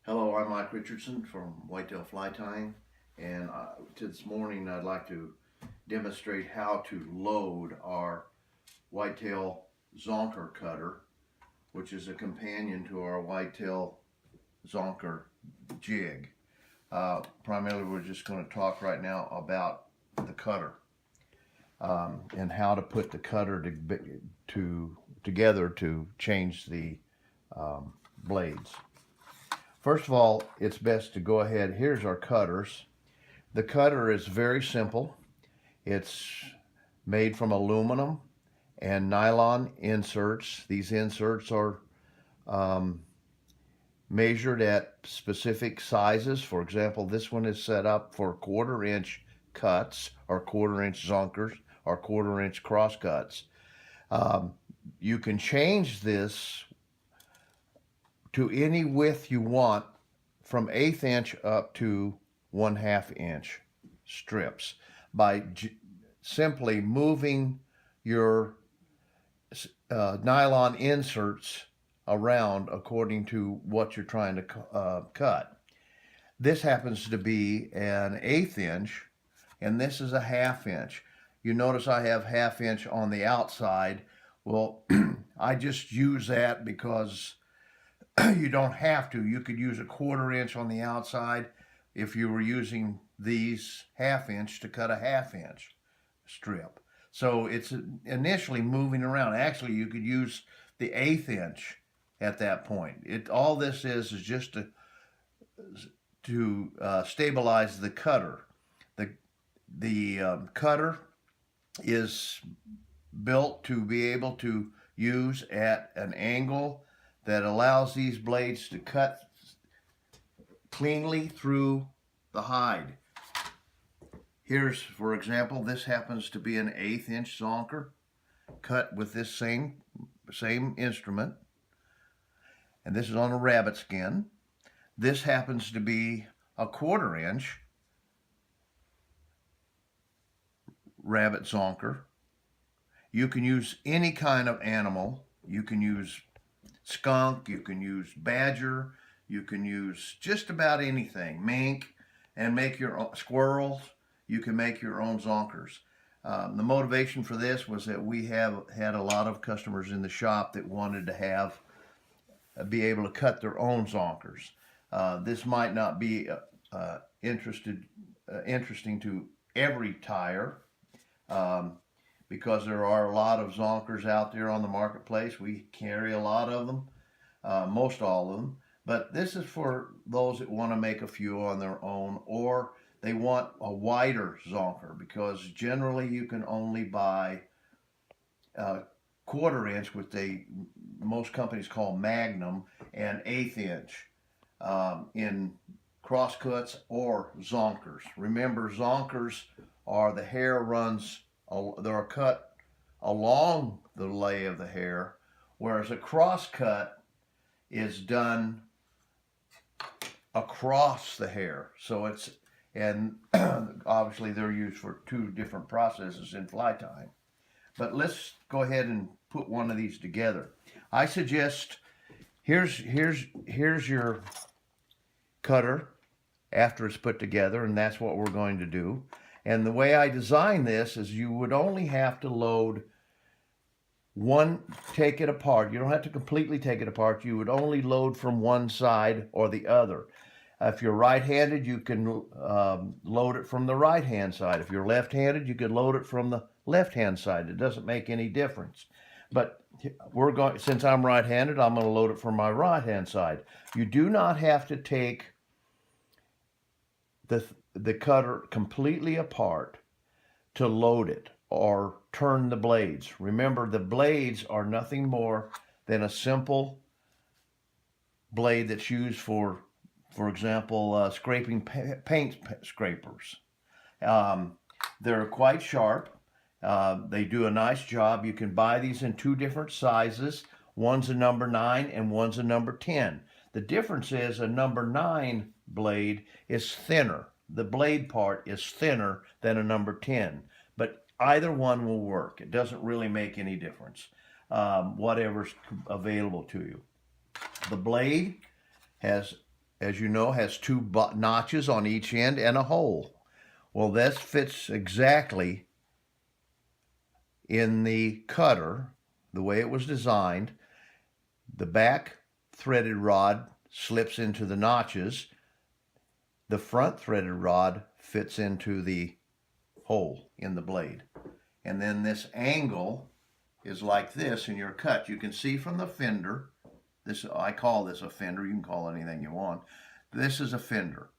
Hello, I'm Mike Richardson from Whitetail Fly Tying, and this morning I'd like to demonstrate how to load our Whitetail Zonker cutter, which is a companion to our Whitetail Zonker jig. Primarily, we're just going to talk right now about the cutter and how to put the cutter together to change the blades. First of all, it's best to go ahead. Here's our cutters. The cutter is very simple. It's made from aluminum and nylon inserts. These inserts are measured at specific sizes. For example, this one is set up for 1/4 inch cuts or 1/4 inch zonkers or 1/4 inch cross cuts. You can change this to any width you want from 1/8 inch up to 1/2 inch strips by simply moving your nylon inserts around according to what you're trying to cut. This happens to be an 1/8 inch and this is a 1/2 inch. You notice I have 1/2 inch on the outside. Well, I just use that because you don't have to. You could use a 1/4 inch on the outside if you were using these 1/2 inch to cut a 1/2 inch strip. So it's initially moving around. Actually, you could use the 1/8 inch at that point. All this is just to stabilize the cutter. The cutter is built to be able to use at an angle that allows these blades to cut cleanly through the hide. Here's, for example, this happens to be an 1/8 inch zonker cut with this same instrument, and this is on a rabbit skin. This happens to be a 1/4 inch rabbit zonker. You can use any kind of animal. You can use skunk, you can use badger, you can use just about anything, mink, and make your own squirrels. You can make your own zonkers. The motivation for this was that we have had a lot of customers in the shop that wanted to be able to cut their own zonkers. This might not be interesting to every tyer, because there are a lot of zonkers out there on the marketplace. We carry a lot of them, most all of them. But this is for those that want to make a few on their own, or they want a wider zonker, because generally you can only buy 1/4 inch, which most companies call Magnum, and 1/8 inch in crosscuts or zonkers. Remember, zonkers are the hair runs. They're cut along the lay of the hair, whereas a cross cut is done across the hair. So and obviously they're used for two different processes in fly tying. But let's go ahead and put one of these together. I suggest here's your cutter after it's put together, and that's what we're going to do. And the way I design this is you would only have to load take it apart. You don't have to completely take it apart. You would only load from one side or the other. If you're right-handed, you can load it from the right-hand side. If you're left-handed, you could load it from the left-hand side. It doesn't make any difference. But since I'm right-handed, I'm going to load it from my right-hand side. You do not have to take the cutter completely apart to load it or turn the blades. Remember, the blades are nothing more than a simple blade that's used for example, scraping paint scrapers. They're quite sharp. They do a nice job. You can buy these in two different sizes. One's a number 9 and one's a number 10. The difference is a number 9 blade is thinner. The blade part is thinner than a number 10, but either one will work. It doesn't really make any difference, whatever's available to you. The blade has as you know, has two notches on each end and a hole. Well, this fits exactly in the cutter the way it was designed. The back threaded rod slips into the notches. The front threaded rod fits into the hole in the blade. And then this angle is like this in your cut. You can see from the fender, this, I call this a fender, you can call it anything you want. This is a fender.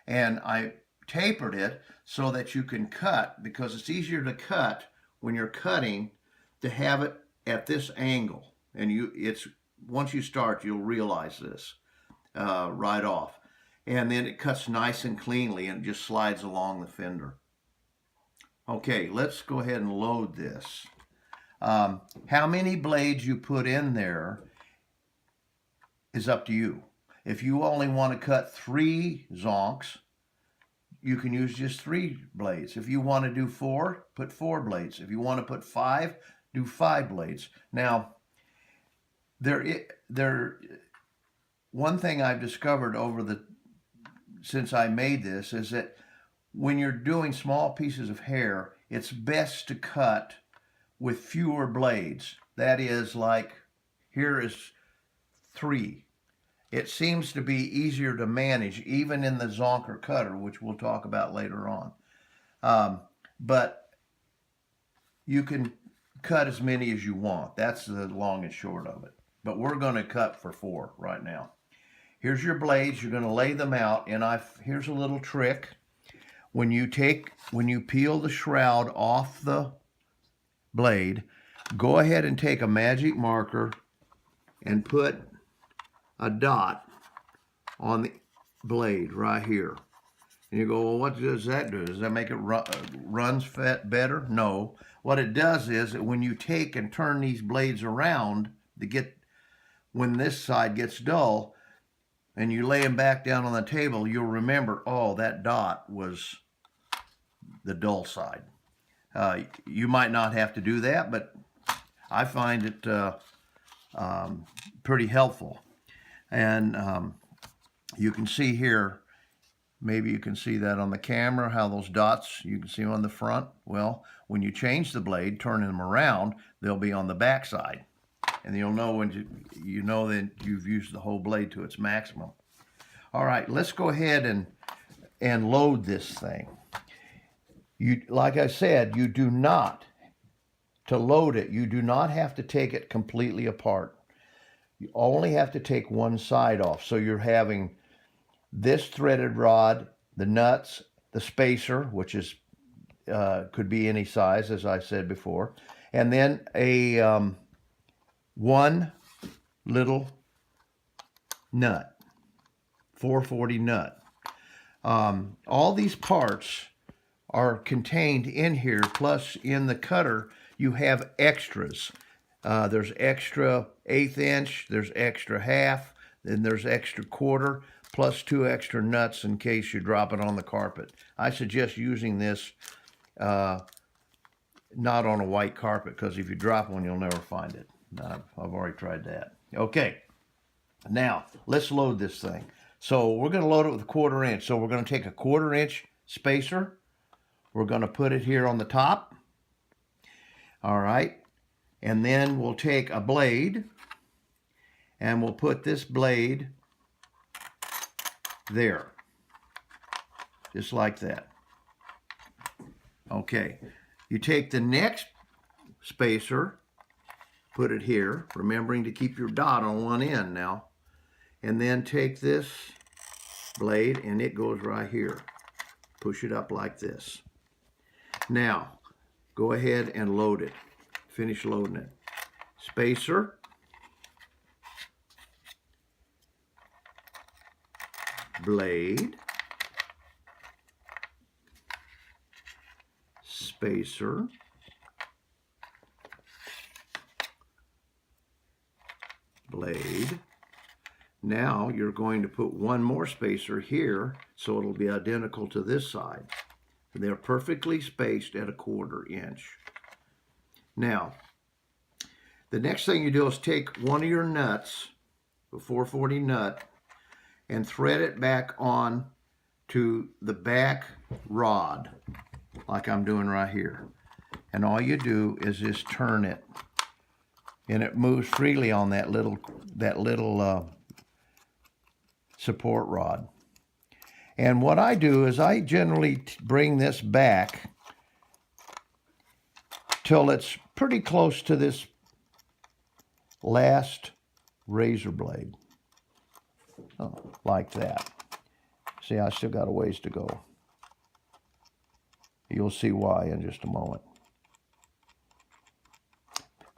And I tapered it so that you can cut, because it's easier to cut when you're cutting to have it at this angle. And once you start, you'll realize this right off. And then it cuts nice and cleanly and it just slides along the fender. Okay, let's go ahead and load this. How many blades you put in there is up to you. If you only want to cut 3 zonks, you can use just 3 blades. If you want to do 4, put 4 blades. If you want to put 5, do 5 blades. Now, one thing I've discovered since I made this is that when you're doing small pieces of hair, it's best to cut with fewer blades. That is, like, here is 3. It seems to be easier to manage, even in the Zonker cutter, which we'll talk about later on. But you can cut as many as you want. That's the long and short of it. But we're going to cut for 4 right now. Here's your blades. You're going to lay them out. And here's a little trick. When you peel the shroud off the blade, go ahead and take a magic marker and put a dot on the blade right here. And you go, well, what does that do? Does that make it runs better? No. What it does is that when you take and turn these blades around when this side gets dull and you lay them back down on the table, you'll remember, oh, that dot was the dull side. You might not have to do that, but I find it pretty helpful. And you can see here, maybe you can see that on the camera, how those dots, you can see them on the front. Well, when you change the blade, turning them around, they'll be on the back side. And you'll know when you know that you've used the whole blade to its maximum. All right, let's go ahead and load this thing. Like I said, to load it, you do not have to take it completely apart. You only have to take one side off. So you're having this threaded rod, the nuts, the spacer, which is could be any size, as I said before, and then a one little nut, 440 nut. All these parts are contained in here, plus in the cutter you have extras. There's extra 1/8 inch, there's extra half, then there's extra quarter, plus 2 extra nuts in case you drop it on the carpet. I suggest using this not on a white carpet, because if you drop one, you'll never find it. I've already tried that. Okay, now let's load this thing. So we're going to load it with a 1/4 inch. So we're going to take a 1/4 inch spacer. We're going to put it here on the top. All right. And then we'll take a blade and we'll put this blade there. Just like that. Okay. You take the next spacer, put it here, remembering to keep your dot on one end now. And then take this blade and it goes right here. Push it up like this. Now, go ahead and load it. Finish loading it. Spacer. Blade. Spacer. Blade. Now you're going to put one more spacer here so it'll be identical to this side. They're perfectly spaced at a 1/4 inch. Now, the next thing you do is take one of your nuts, a 440 nut, and thread it back on to the back rod, like I'm doing right here. And all you do is just turn it, and it moves freely on that little support rod. And what I do is I generally bring this back till it's pretty close to this last razor blade. Oh, like that. See, I still got a ways to go. You'll see why in just a moment.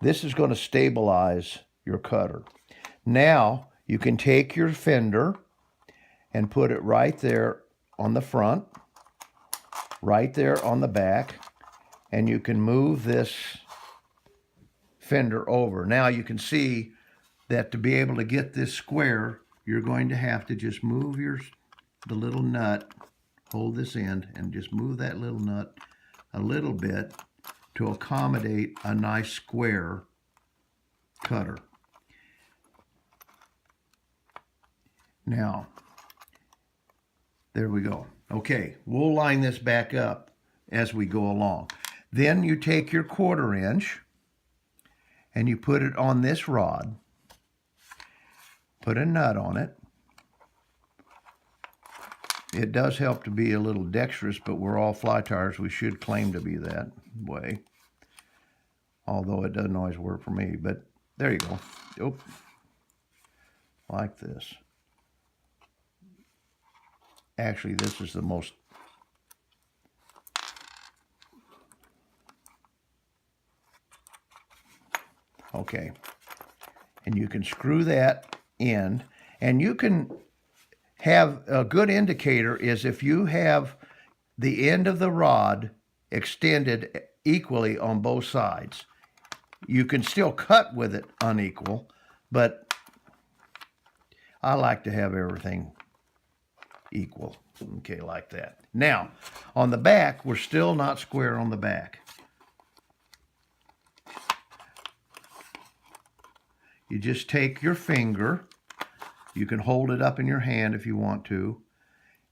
This is going to stabilize your cutter. Now, you can take your fender and put it right there on the front, right there on the back, and you can move this fender over. Now you can see that to be able to get this square, you're going to have to just move the little nut, hold this end, and just move that little nut a little bit to accommodate a nice square cutter. Now, there we go. Okay, we'll line this back up as we go along. Then you take your 1/4 inch and you put it on this rod, put a nut on it. It does help to be a little dexterous, but we're all fly tyers. We should claim to be that way. Although it doesn't always work for me, but there you go. Oop. Like this. Actually, this is the most... Okay. And you can screw that in, and you can have a good indicator is if you have the end of the rod extended equally on both sides. You can still cut with it unequal, but I like to have everything equal. Okay, like that. Now, on the back, we're still not square on the back. You just take your finger, you can hold it up in your hand if you want to,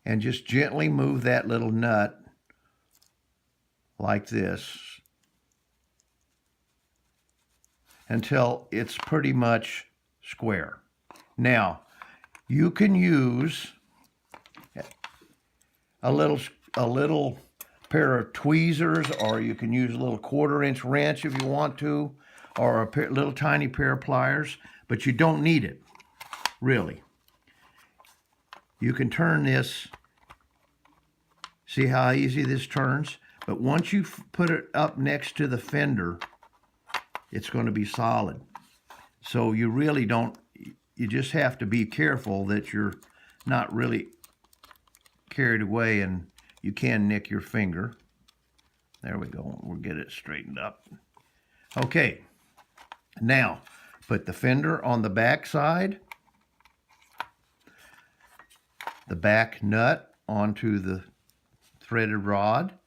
and just gently move that little nut like this until it's pretty much square. Now, you can use a little pair of tweezers, or you can use a little 1/4 inch wrench if you want to, or a little tiny pair of pliers, but you don't need it, really. You can turn this, see how easy this turns? But once you put it up next to the fender, it's going to be solid. So you really don't, you just have to be careful that you're not really carried away and you can nick your finger. There we go, we'll get it straightened up. Okay, now put the fender on the back side, the back nut onto the threaded rod,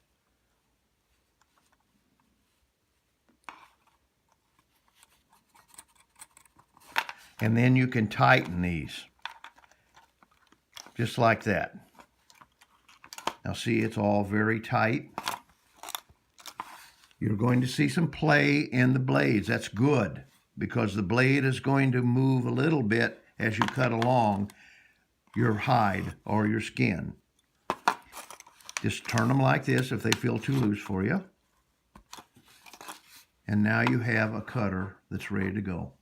and then you can tighten these just like that. Now see, it's all very tight. You're going to see some play in the blades. That's good, because the blade is going to move a little bit as you cut along your hide or your skin. Just turn them like this if they feel too loose for you. And now you have a cutter that's ready to go.